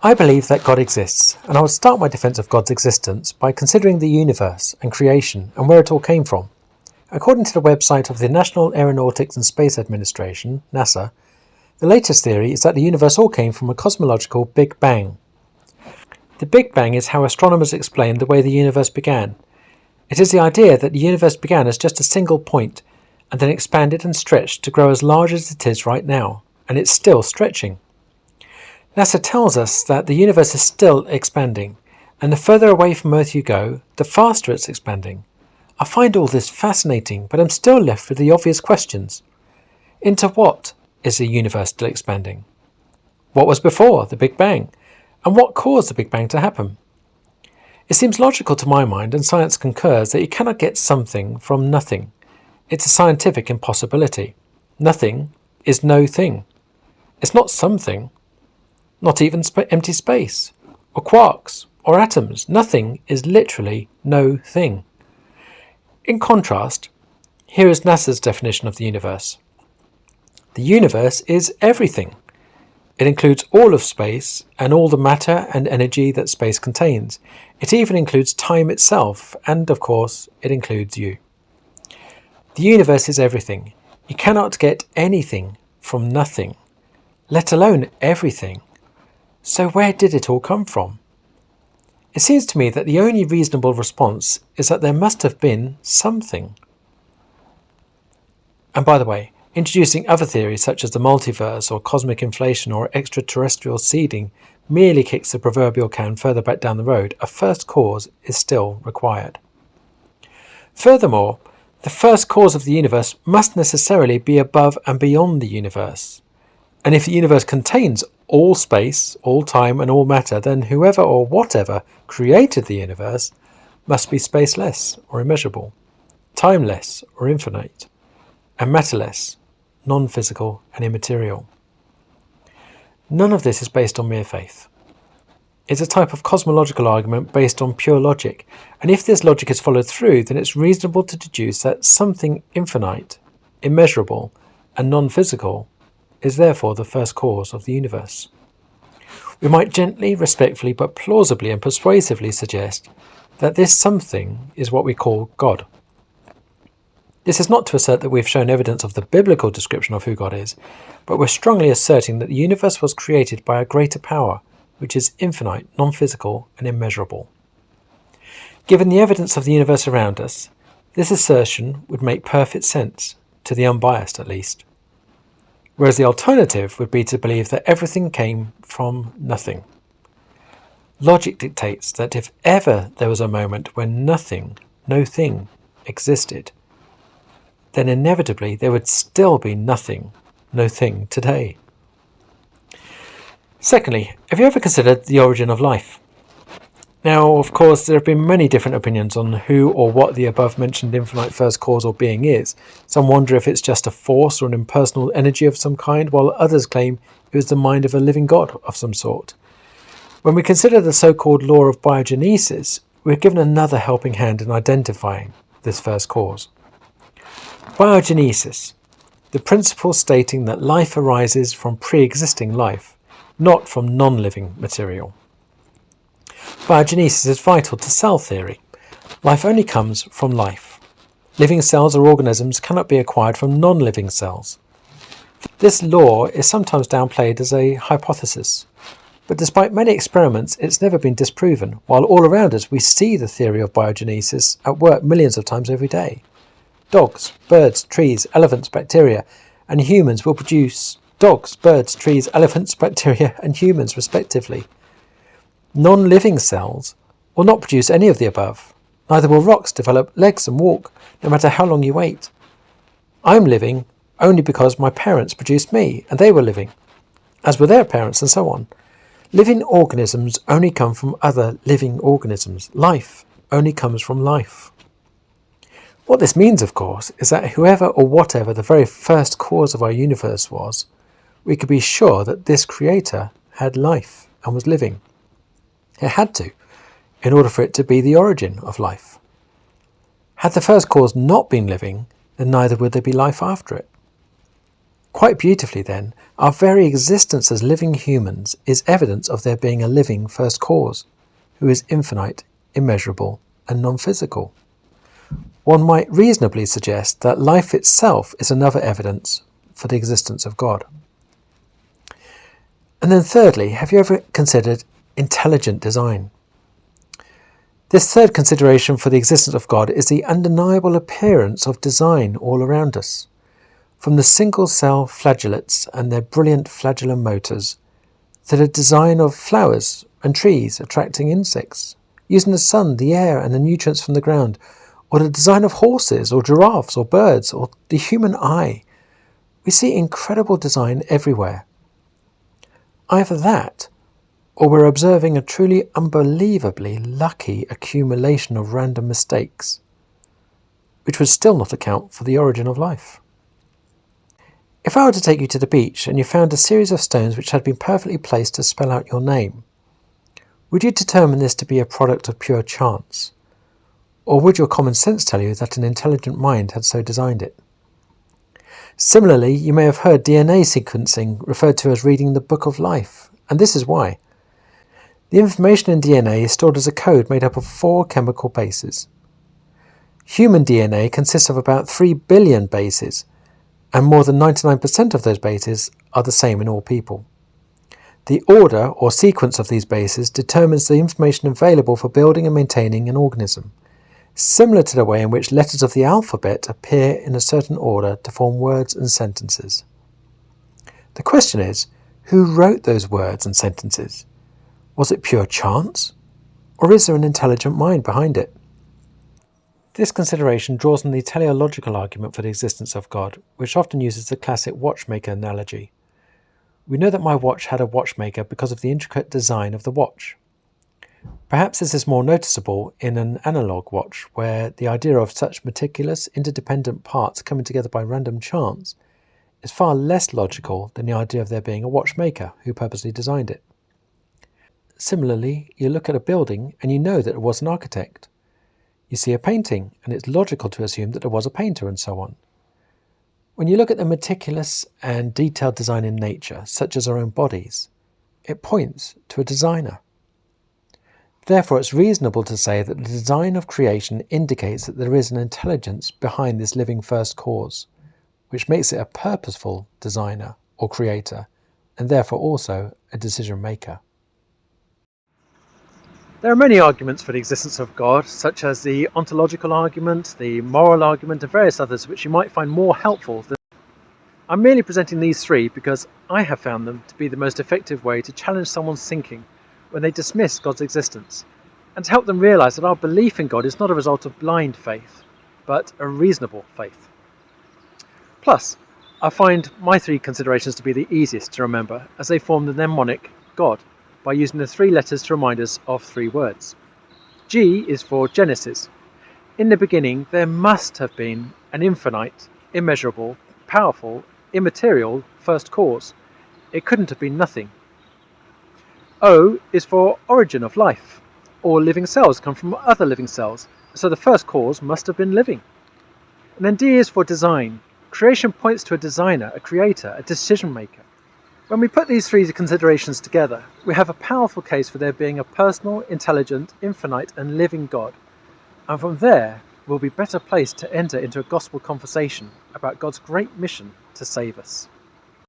I believe that God exists, and I would start my defence of God's existence by considering the universe and creation and where it all came from. According to the website of the National Aeronautics and Space Administration, NASA, the latest theory is that the universe all came from a cosmological Big Bang. The Big Bang is how astronomers explain the way the universe began. It is the idea that the universe began as just a single point and then expanded and stretched to grow as large as it is right now, and it's still stretching. NASA tells us that the universe is still expanding, and the further away from Earth you go, the faster it's expanding. I find all this fascinating, but I'm still left with the obvious questions. Into what is the universe still expanding? What was before the Big Bang? And what caused the Big Bang to happen? It seems logical to my mind, and science concurs, that you cannot get something from nothing. It's a scientific impossibility. Nothing is no thing. It's not something. Not even empty space, or quarks, or atoms. Nothing is literally no thing. In contrast, here is NASA's definition of the universe. The universe is everything. It includes all of space and all the matter and energy that space contains. It even includes time itself, and of course, it includes you. The universe is everything. You cannot get anything from nothing, let alone everything. So where did it all come from? It seems to me that the only reasonable response is that there must have been something. And by the way, introducing other theories such as the multiverse or cosmic inflation or extraterrestrial seeding merely kicks the proverbial can further back down the road. A first cause is still required. Furthermore, the first cause of the universe must necessarily be above and beyond the universe. And if the universe contains all space, all time and all matter, then whoever or whatever created the universe must be spaceless or immeasurable, timeless or infinite, and matterless, non-physical and immaterial. None of this is based on mere faith. It's a type of cosmological argument based on pure logic, and if this logic is followed through, then it's reasonable to deduce that something infinite, immeasurable and non-physical is therefore the first cause of the universe. We might gently, respectfully, but plausibly and persuasively suggest that this something is what we call God. This is not to assert that we've shown evidence of the biblical description of who God is, but we're strongly asserting that the universe was created by a greater power, which is infinite, non-physical and immeasurable. Given the evidence of the universe around us, this assertion would make perfect sense, to the unbiased at least. Whereas the alternative would be to believe that everything came from nothing. Logic dictates that if ever there was a moment when nothing, no thing, existed, then inevitably there would still be nothing, no thing today. Secondly, have you ever considered the origin of life? Now, of course, there have been many different opinions on who or what the above-mentioned infinite first cause or being is. Some wonder if it's just a force or an impersonal energy of some kind, while others claim it was the mind of a living god of some sort. When we consider the so-called law of biogenesis, we're given another helping hand in identifying this first cause. Biogenesis, the principle stating that life arises from pre-existing life, not from non-living material. Biogenesis is vital to cell theory. Life only comes from life. Living cells or organisms cannot be acquired from non-living cells. This law is sometimes downplayed as a hypothesis, but despite many experiments, it's never been disproven, while all around us we see the theory of biogenesis at work millions of times every day. Dogs, birds, trees, elephants, bacteria, and humans will produce dogs, birds, trees, elephants, bacteria, and humans respectively. Non-living cells will not produce any of the above. Neither will rocks develop legs and walk, no matter how long you wait. I'm living only because my parents produced me, and they were living, as were their parents, and so on. Living organisms only come from other living organisms. Life only comes from life. What this means, of course, is that whoever or whatever the very first cause of our universe was, we could be sure that this creator had life and was living. It had to, in order for it to be the origin of life. Had the first cause not been living, then neither would there be life after it. Quite beautifully then, our very existence as living humans is evidence of there being a living first cause, who is infinite, immeasurable, and non-physical. One might reasonably suggest that life itself is another evidence for the existence of God. And then thirdly, have you ever considered intelligent design? This third consideration for the existence of God is the undeniable appearance of design all around us. From the single-cell flagellates and their brilliant flagellar motors, to the design of flowers and trees attracting insects, using the sun, the air, and the nutrients from the ground, or the design of horses or giraffes or birds or the human eye, we see incredible design everywhere. Either that, or we're observing a truly unbelievably lucky accumulation of random mistakes, which would still not account for the origin of life. If I were to take you to the beach and you found a series of stones which had been perfectly placed to spell out your name, would you determine this to be a product of pure chance? Or would your common sense tell you that an intelligent mind had so designed it? Similarly, you may have heard DNA sequencing referred to as reading the book of life, and this is why. The information in DNA is stored as a code made up of 4 chemical bases. Human DNA consists of about 3 billion bases, and more than 99% of those bases are the same in all people. The order or sequence of these bases determines the information available for building and maintaining an organism, similar to the way in which letters of the alphabet appear in a certain order to form words and sentences. The question is, who wrote those words and sentences? Was it pure chance? Or is there an intelligent mind behind it? This consideration draws on the teleological argument for the existence of God, which often uses the classic watchmaker analogy. We know that my watch had a watchmaker because of the intricate design of the watch. Perhaps this is more noticeable in an analog watch, where the idea of such meticulous, interdependent parts coming together by random chance is far less logical than the idea of there being a watchmaker who purposely designed it. Similarly, you look at a building and you know that it was an architect. You see a painting and it's logical to assume that there was a painter and so on. When you look at the meticulous and detailed design in nature, such as our own bodies, it points to a designer. Therefore, it's reasonable to say that the design of creation indicates that there is an intelligence behind this living first cause, which makes it a purposeful designer or creator, and therefore also a decision maker. There are many arguments for the existence of God, such as the ontological argument, the moral argument, and various others which you might find more helpful than. I'm merely presenting these 3 because I have found them to be the most effective way to challenge someone's thinking when they dismiss God's existence, and to help them realise that our belief in God is not a result of blind faith, but a reasonable faith. Plus, I find my 3 considerations to be the easiest to remember, as they form the mnemonic God, by using the 3 letters to remind us of 3 words. G is for Genesis. In the beginning there must have been an infinite, immeasurable, powerful, immaterial first cause. It couldn't have been nothing. O is for origin of life. All living cells come from other living cells, so the first cause must have been living. And then D is for design. Creation points to a designer, a creator, a decision maker. When we put these 3 considerations together, we have a powerful case for there being a personal, intelligent, infinite and living God. And from there, we'll be better placed to enter into a gospel conversation about God's great mission to save us.